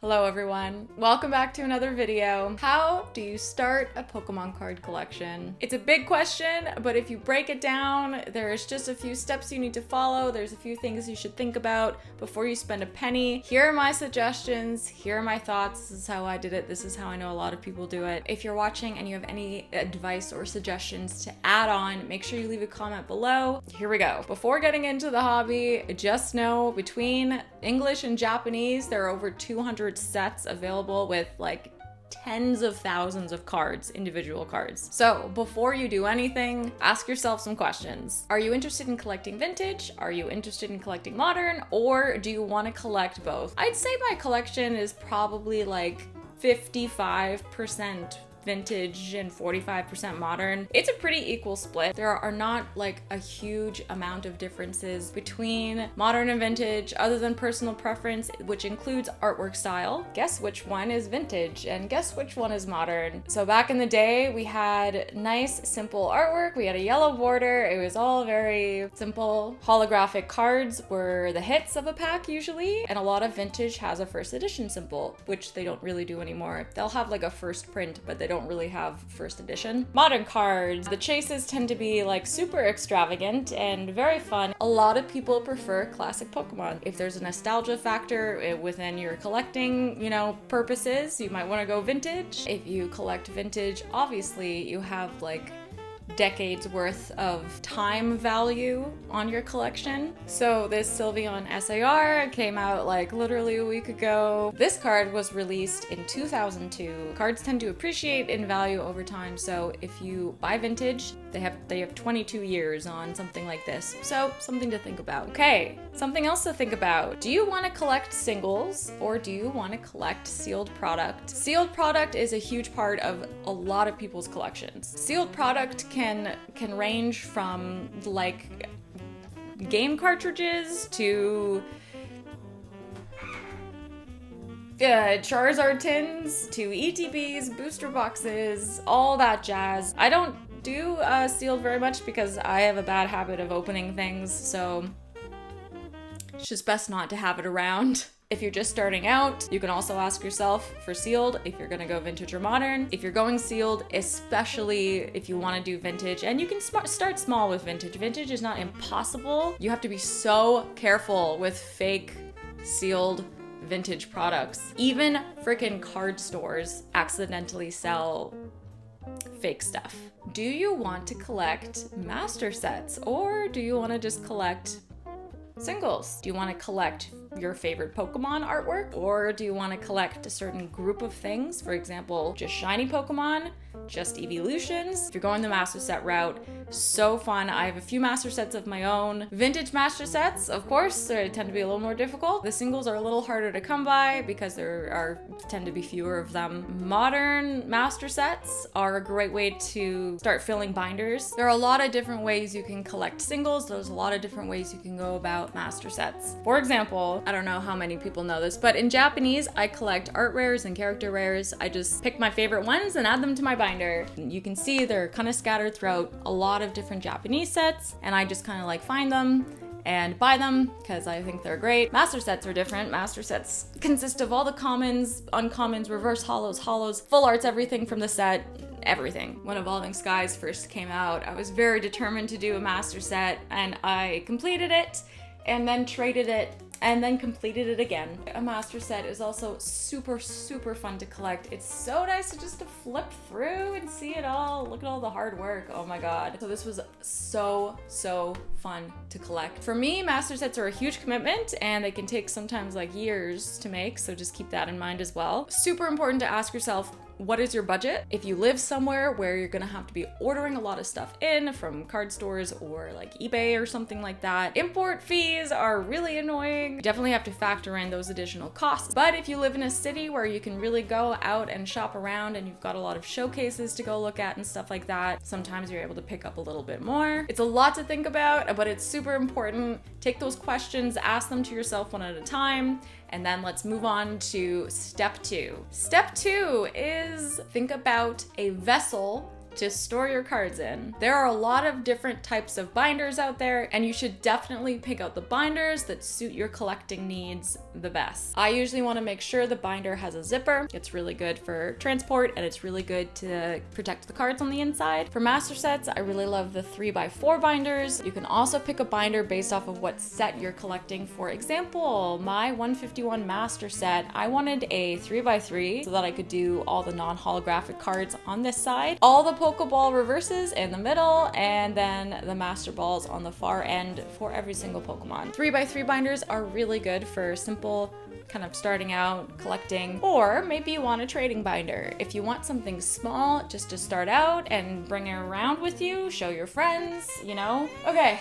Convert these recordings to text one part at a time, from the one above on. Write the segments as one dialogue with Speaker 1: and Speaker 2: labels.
Speaker 1: Hello everyone, welcome back to another video. How do you start a Pokemon card collection? It's a big question, but if you break it down, there's just a few steps you need to follow. There's a few things you should think about before you spend a penny. Here are my suggestions, here are my thoughts. This is how I did it, this is how I know a lot of people do it. If you're watching and you have any advice or suggestions to add on, make sure you leave a comment below. Here we go. Before getting into the hobby, just know between English and Japanese, there are over 200 sets available with like tens of thousands of cards, individual cards. So before you do anything, ask yourself some questions. Are you interested in collecting vintage? Are you interested in collecting modern? Or do you want to collect both? I'd say my collection is probably like 55% vintage and 45% modern. It's a pretty equal split. There are not like a huge amount of differences between modern and vintage other than personal preference, which includes artwork style. Guess which one is vintage and guess which one is modern. So back in the day, we had nice, simple artwork. We had a yellow border. It was all very simple. Holographic cards were the hits of a pack usually, and a lot of vintage has a first edition symbol, which they don't really do anymore. They'll have like a first print, but they don't really have first edition. Modern cards, the chases tend to be like super extravagant and very fun. A lot of people prefer classic Pokemon. If there's a nostalgia factor within your collecting, purposes, you might want to go vintage. If you collect vintage, obviously you have like decades worth of time value on your collection. So this Sylveon SAR came out like literally a week ago. This card was released in 2002. Cards tend to appreciate in value over time, so if you buy vintage, they have 22 years on something like this. So something to think about. Okay, something else to think about. Do you want to collect singles or do you want to collect sealed product? Sealed product is a huge part of a lot of people's collections. Sealed product can range from like game cartridges to Charizard tins to ETBs, booster boxes, all that jazz. I don't do sealed very much because I have a bad habit of opening things, so it's just best not to have it around. If you're just starting out, you can also ask yourself for sealed if you're gonna go vintage or modern. If you're going sealed, especially if you wanna do vintage, and you can start small with vintage. Vintage is not impossible. You have to be so careful with fake sealed vintage products. Even freaking card stores accidentally sell fake stuff. Do you want to collect master sets or do you want to just collect singles? Do you want to collect your favorite Pokemon artwork or do you want to collect a certain group of things? For example, just shiny Pokemon, just evolutions. If you're going the master set route, so fun. I have a few master sets of my own. Vintage master sets, of course, they tend to be a little more difficult. The singles are a little harder to come by because tend to be fewer of them. Modern master sets are a great way to start filling binders. There are a lot of different ways you can collect singles. There's a lot of different ways you can go about master sets. For example, I don't know how many people know this, but in Japanese, I collect art rares and character rares. I just pick my favorite ones and add them to my binder. You can see they're kind of scattered throughout a lot of different Japanese sets, and I just kind of like find them and buy them because I think they're great. Master sets are different. Master sets consist of all the commons, uncommons, reverse holos, full arts, everything from the set, everything. When Evolving Skies first came out, I was very determined to do a master set, and I completed it and then traded it and then completed it again. A master set is also super, super fun to collect. It's so nice to flip through and see it all. Look at all the hard work. Oh my God. So this was so fun to collect. For me, master sets are a huge commitment and they can take sometimes like years to make. So just keep that in mind as well. Super important to ask yourself, what is your budget? If you live somewhere where you're gonna have to be ordering a lot of stuff in from card stores or like eBay or something like that, import fees are really annoying. You definitely have to factor in those additional costs. But if you live in a city where you can really go out and shop around and you've got a lot of showcases to go look at and stuff like that, sometimes you're able to pick up a little bit more. It's a lot to think about, but it's super important. Take those questions, ask them to yourself one at a time, and then let's move on to step 2. Step 2 is think about a vessel to store your cards in. There are a lot of different types of binders out there, and you should definitely pick out the binders that suit your collecting needs the best. I usually want to make sure the binder has a zipper. It's really good for transport, and it's really good to protect the cards on the inside. For master sets, I really love the 3x4 binders. You can also pick a binder based off of what set you're collecting. For example, my 151 master set, I wanted a 3x3 so that I could do all the non-holographic cards on this side, all the Pokeball reverses in the middle, and then the Master Balls on the far end for every single Pokemon. 3x3 binders are really good for simple kind of starting out collecting, or maybe you want a trading binder. If you want something small just to start out and bring it around with you, show your friends, you know? Okay.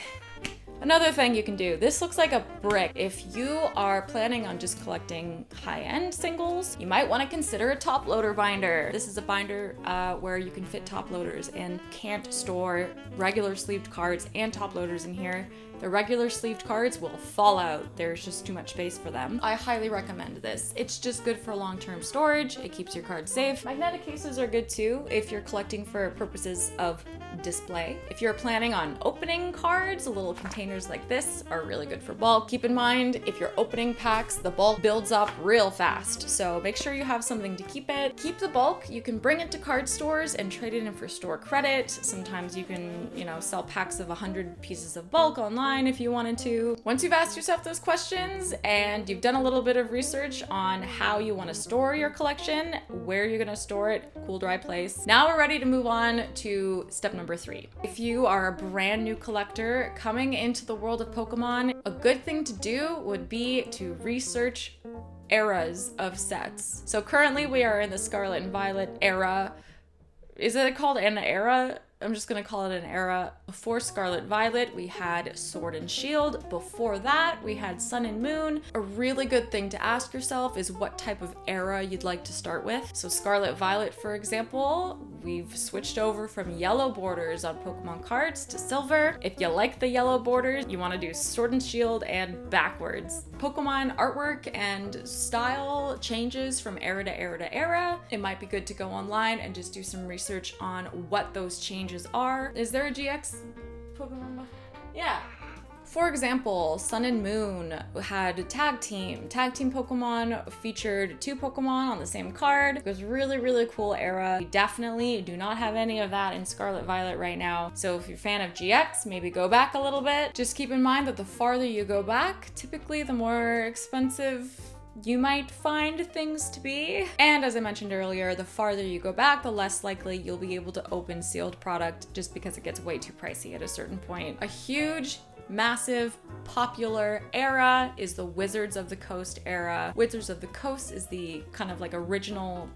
Speaker 1: Another thing you can do, this looks like a brick. If you are planning on just collecting high-end singles, you might want to consider a top loader binder. This is a binder where you can fit top loaders and can't store regular sleeved cards and top loaders in here. The regular sleeved cards will fall out. There's just too much space for them. I highly recommend this. It's just good for long-term storage. It keeps your cards safe. Magnetic cases are good too if you're collecting for purposes of display. If you're planning on opening cards, little containers like this are really good for bulk. Keep in mind, if you're opening packs, the bulk builds up real fast. So make sure you have something to keep it. Keep the bulk. You can bring it to card stores and trade it in for store credit. Sometimes you can, sell packs of 100 pieces of bulk online if you wanted to. Once you've asked yourself those questions and you've done a little bit of research on how you want to store your collection, where you're going to store it, cool, dry place, now we're ready to move on to step number 3. If you are a brand new collector coming into the world of Pokemon, a good thing to do would be to research eras of sets. So currently we are in the Scarlet and Violet era. Is it called an era? I'm just gonna call it an era. Before Scarlet Violet, we had Sword and Shield. Before that, we had Sun and Moon. A really good thing to ask yourself is what type of era you'd like to start with. So Scarlet Violet, for example, we've switched over from yellow borders on Pokemon cards to silver. If you like the yellow borders, you wanna do Sword and Shield and backwards. Pokemon artwork and style changes from era to era to era. It might be good to go online and just do some research on what those changes are. Is there a GX Pokemon? Yeah. For example, Sun and Moon had tag team. Tag team Pokemon featured 2 Pokemon on the same card. It was really, really cool era. We definitely do not have any of that in Scarlet Violet right now. So if you're a fan of GX, maybe go back a little bit. Just keep in mind that the farther you go back, typically the more expensive you might find things to be. And as I mentioned earlier, the farther you go back, the less likely you'll be able to open sealed product just because it gets way too pricey at a certain point. A huge, massive, popular era is the Wizards of the Coast era. Wizards of the Coast is the kind of like original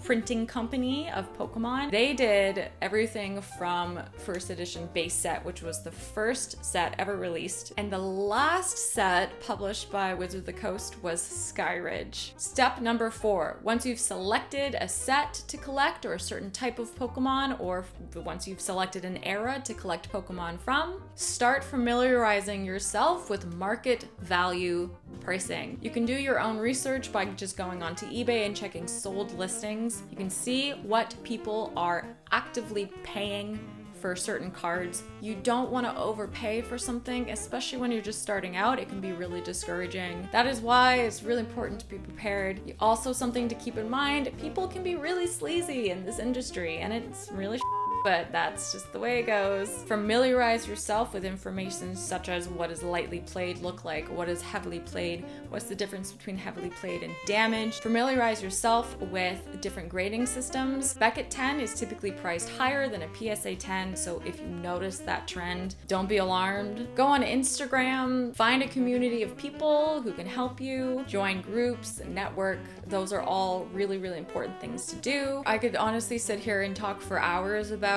Speaker 1: printing company of Pokemon. They did everything from first edition base set, which was the first set ever released, and the last set published by Wizards of the Coast was Skyridge. Step number 4, once you've selected a set to collect or a certain type of Pokemon, or once you've selected an era to collect Pokemon from, start familiarizing yourself with market value pricing. You can do your own research by just going onto eBay and checking sold listings. You can see what people are actively paying for certain cards. You don't want to overpay for something, especially when you're just starting out. It can be really discouraging. That is why it's really important to be prepared. Also, something to keep in mind, people can be really sleazy in this industry, and it's really but that's just the way it goes. Familiarize yourself with information such as what does lightly played look like, what is heavily played, what's the difference between heavily played and damaged. Familiarize yourself with different grading systems. Beckett 10 is typically priced higher than a PSA 10, so if you notice that trend, don't be alarmed. Go on Instagram, find a community of people who can help you, join groups, network. Those are all really, really important things to do. I could honestly sit here and talk for hours about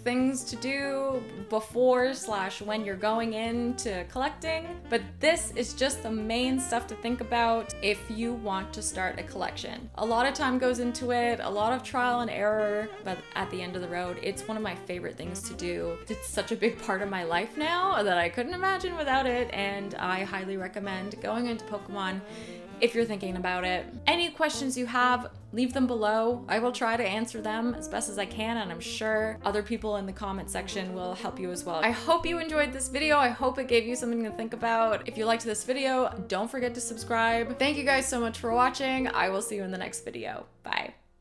Speaker 1: things to do before/when you're going into collecting, but this is just the main stuff to think about if you want to start a collection. A lot of time goes into it, a lot of trial and error, but at the end of the road, it's one of my favorite things to do. It's such a big part of my life now that I couldn't imagine without it, and I highly recommend going into Pokemon if you're thinking about it. Any questions you have, leave them below. I will try to answer them as best as I can, and I'm sure other people in the comment section will help you as well. I hope you enjoyed this video. I hope it gave you something to think about. If you liked this video, don't forget to subscribe. Thank you guys so much for watching. I will see you in the next video. Bye.